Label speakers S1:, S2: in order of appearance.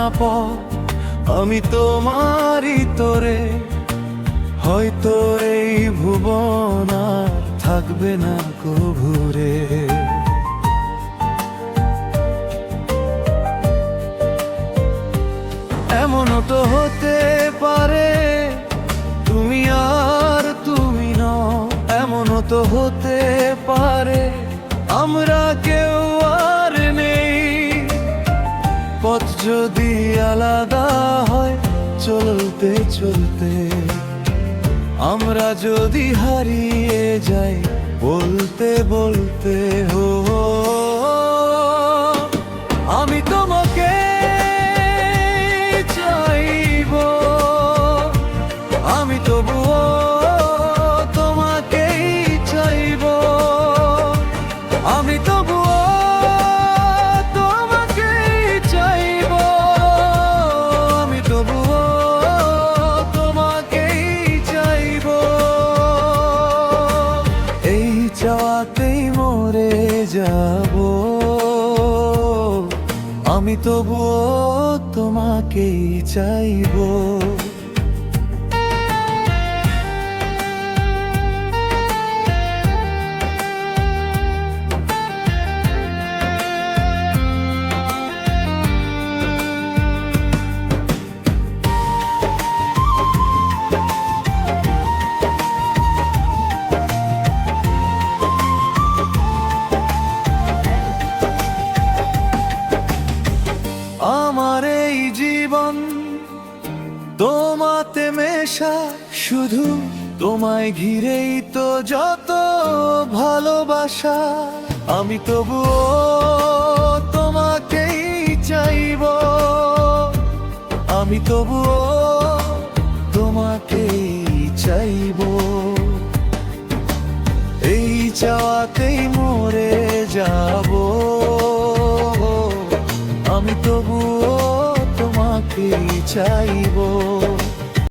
S1: অজানা পথ আমি তোমারই তোরে, হয়তো এই ভুবন আর থাকবে না কভুরে। এমনও তো হতে পারে তুমি আর তুমি নও, এমনও তো হতে পারে আমরা কেউ আর নেই। পথ যদি আলাদা হয় চলতে চলতে, আমরা যদি হারিয়ে যাই বলতে বলতে, হো আমি তোমাকে চাইবো, আমি তবুও তোমাকেই চাইবো, আমি তবুও তোমাকেই চাইবো, আমি তবুও তোমাকেই চাইবো। এই চাওয়াতেই মরে যাবো, আমি তবুও তোমাকেই চাইবো। আমার এই জীবন তোমাতে মেশা, শুধু তোমায় ঘিরেই তো যত ভালোবাসা। আমি তবুও তোমাকেই চাইবো, আমি তবুও তোমাকেই চাইবো। এই চাওয়াতেই মরে যাবো, আমি তবুও তোমাকেই চাইবো।